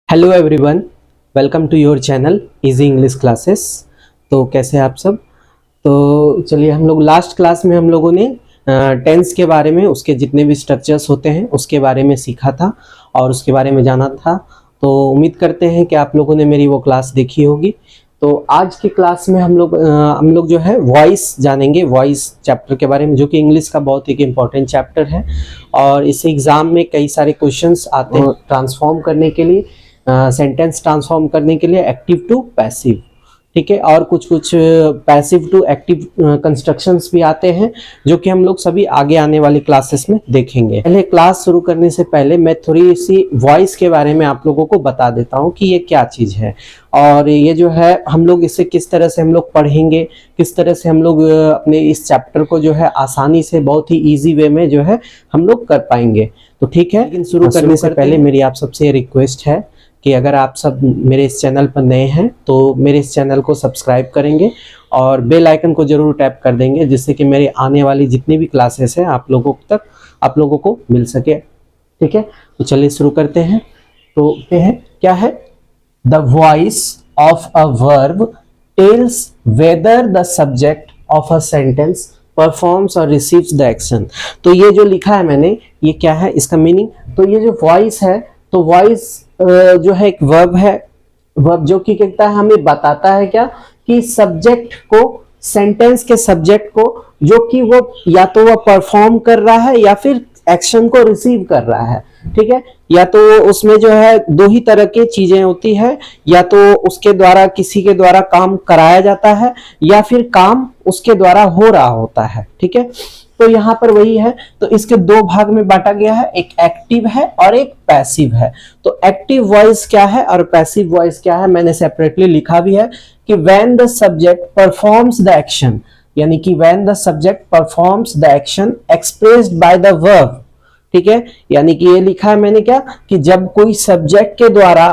Hello everyone, welcome to your channel easy English classes. तो कैसे हैं आप सब। तो चलिए, हम लोग लास्ट क्लास में हम लोगों ने टेंस के बारे में, उसके जितने भी स्ट्रक्चर्स होते हैं उसके बारे में सीखा था और उसके बारे में जाना था। तो उम्मीद करते हैं कि आप लोगों ने मेरी वो क्लास देखी होगी। तो आज की क्लास में हम लोग जो है वॉइस जानेंगे, वॉइस चैप्टर के बारे में, जो कि इंग्लिश का बहुत एक इम्पॉर्टेंट चैप्टर है और इस एग्जाम में कई सारे क्वेश्चंस आते हैं ट्रांसफॉर्म करने के लिए, सेंटेंस ट्रांसफॉर्म करने के लिए एक्टिव टू पैसिव, ठीक है। और कुछ पैसिव टू एक्टिव कंस्ट्रक्शंस भी आते हैं जो कि हम लोग सभी आगे आने वाली क्लासेस में देखेंगे। पहले क्लास शुरू करने से पहले मैं थोड़ी सी वॉइस के बारे में आप लोगों को बता देता हूँ कि ये क्या चीज़ है और ये जो है हम लोग इसे किस तरह से हम लोग पढ़ेंगे, किस तरह से हम लोग अपने इस चैप्टर को जो है आसानी से, बहुत ही ईजी वे में जो है हम लोग कर पाएंगे। तो ठीक है, लेकिन शुरू करने से पहले मेरी आप सबसे रिक्वेस्ट है कि अगर आप सब मेरे इस चैनल पर नए हैं तो मेरे इस चैनल को सब्सक्राइब करेंगे और बेल आइकन को जरूर टैप कर देंगे, जिससे कि मेरे आने वाली जितनी भी क्लासेस हैं आप लोगों को मिल सके, ठीक है। तो चलिए शुरू करते हैं। तो क्या है, the voice of a verb tells whether the subject of a sentence performs और रिसीव्स द एक्शन। तो ये जो लिखा है मैंने, ये क्या है, इसका मीनिंग। तो ये जो वॉइस है, तो वॉइस जो है एक वर्ब है, वर्ब जो कि कहता है, हमें बताता है क्या, कि सब्जेक्ट को, सेंटेंस के सब्जेक्ट को, जो कि वो या तो वो परफॉर्म कर रहा है या फिर एक्शन को रिसीव कर रहा है, ठीक है। या तो उसमें जो है दो ही तरह की चीजें होती है, या तो उसके द्वारा, किसी के द्वारा काम कराया जाता है या फिर काम उसके द्वारा हो रहा होता है, ठीक है। तो यहाँ पर वही है। तो इसके दो भाग में बांटा गया है, एक एक्टिव है और एक पैसिव है। तो एक्टिव वॉइस क्या है और पैसिव वॉइस क्या है, मैंने सेपरेटली लिखा भी है कि when the subject performs the action, यानी कि when the subject performs the action expressed by the verb, ठीक है। यानी कि ये लिखा है मैंने क्या, कि जब कोई सब्जेक्ट के द्वारा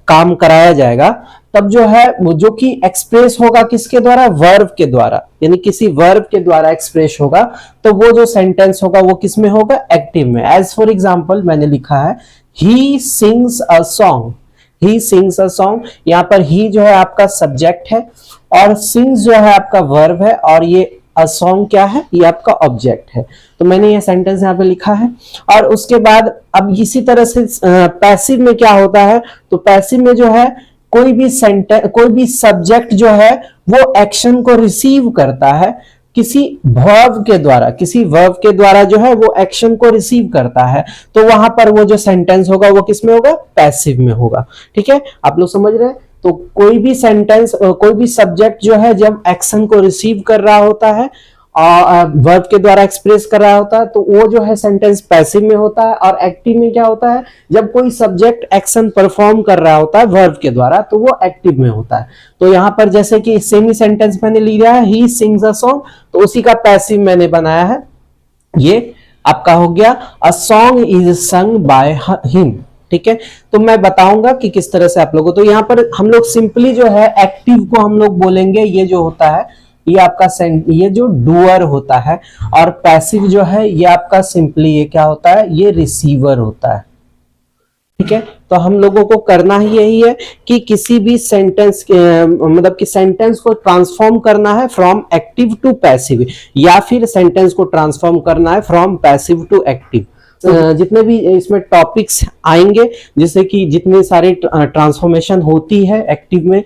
काम कराया जाएगा तब जो है वो जो कि एक्सप्रेस होगा किसके द्वारा, वर्ब के द्वारा, यानी किसी वर्ब के द्वारा एक्सप्रेस होगा, तो वो जो सेंटेंस होगा वो किस में होगा, एक्टिव में। एज फॉर एग्जांपल मैंने लिखा है he sings a song, he sings a song. यहाँ पर ही जो है आपका सब्जेक्ट है और सिंग्स जो है आपका वर्ब है और ये अ सॉन्ग क्या है, ये आपका ऑब्जेक्ट है। तो मैंने ये सेंटेंस यहाँ पे लिखा है। और उसके बाद अब इसी तरह से पैसिव में क्या होता है, तो पैसिव में जो है कोई भी सब्जेक्ट जो है वो एक्शन को रिसीव करता है किसी वर्ब के द्वारा, किसी वर्ब के द्वारा जो है वो एक्शन को रिसीव करता है। तो वहां पर वो जो सेंटेंस होगा वो किस में होगा, पैसिव में होगा, ठीक है। आप लोग समझ रहे हैं। तो कोई भी सेंटेंस, कोई भी सब्जेक्ट जो है जब एक्शन को रिसीव कर रहा होता है और वर्ब के द्वारा एक्सप्रेस कर रहा होता है, तो वो जो है सेंटेंस पैसिव में होता है। और एक्टिव में क्या होता है, जब कोई सब्जेक्ट एक्शन परफॉर्म कर रहा होता है वर्ब के द्वारा, तो वो एक्टिव में होता है। तो यहाँ पर जैसे कि सेमी सेंटेंस मैंने लिया है, ही सिंग्स अ सॉन्ग, तो उसी का पैसिव मैंने बनाया है, ये आपका हो गया a song is sung by him, ठीक है। तो मैं बताऊंगा कि किस तरह से आप लोगों, तो यहाँ पर हम लोग सिंपली जो है एक्टिव को हम लोग बोलेंगे, ये जो होता है ये आपका ये जो डूअर होता है, और पैसिव जो है ये आपका सिंपली ये क्या होता है, ये रिसीवर होता है, ठीक है। तो हम लोगों को करना ही यही है कि किसी भी सेंटेंस मतलब कि सेंटेंस को ट्रांसफॉर्म करना है फ्रॉम एक्टिव टू पैसिव, या फिर सेंटेंस को ट्रांसफॉर्म करना है फ्रॉम पैसिव टू एक्टिव। जितने भी इसमें टॉपिक्स आएंगे, जैसे कि जितने सारे ट्रांसफॉर्मेशन होती है एक्टिव में,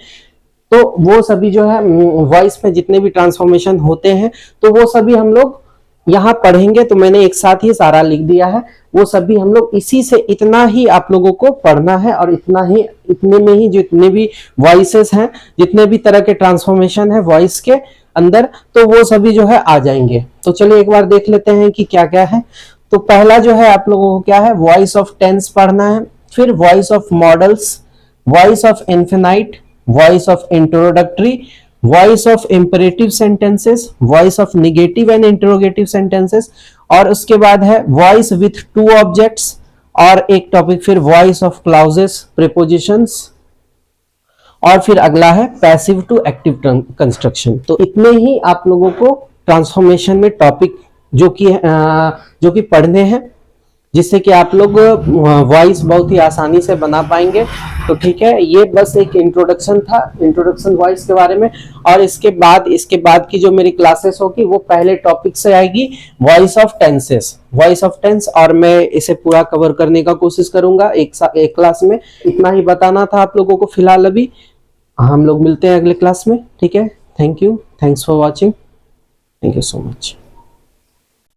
तो वो सभी जो है वॉइस में जितने भी ट्रांसफॉर्मेशन होते हैं तो वो सभी हम लोग यहाँ पढ़ेंगे। तो मैंने एक साथ ही सारा लिख दिया है, वो सभी हम लोग इसी से, इतना ही आप लोगों को पढ़ना है और इतने में ही जितने भी वॉइसेस हैं, जितने भी तरह के ट्रांसफॉर्मेशन है वॉइस के अंदर, तो वो सभी जो है आ जाएंगे। तो चलिए एक बार देख लेते हैं कि क्या क्या है। तो पहला जो है आप लोगों को क्या है, वॉइस ऑफ टेंस पढ़ना है, फिर voice of models, voice of infinite, voice of introductory, voice of imperative sentences, voice of negative and interrogative sentences, और उसके बाद है वॉइस विथ टू ऑब्जेक्ट्स, और एक टॉपिक फिर वॉइस ऑफ क्लॉजेस, प्रीपोजिशंस, और फिर अगला है पैसिव टू एक्टिव कंस्ट्रक्शन। तो इतने ही आप लोगों को ट्रांसफॉर्मेशन में टॉपिक जो कि पढ़ने हैं, जिससे कि आप लोग वॉइस बहुत ही आसानी से बना पाएंगे। तो ठीक है, ये बस एक इंट्रोडक्शन था, इंट्रोडक्शन वॉइस के बारे में। और इसके बाद की जो मेरी क्लासेस होगी वो पहले टॉपिक से आएगी, voice of tenses, voice of tense, और मैं इसे पूरा कवर करने का कोशिश करूंगा एक क्लास में। इतना ही बताना था आप लोगों को फिलहाल अभी। हम लोग मिलते हैं अगले क्लास में, ठीक है। Thank you, thanks for watching, thank you so much.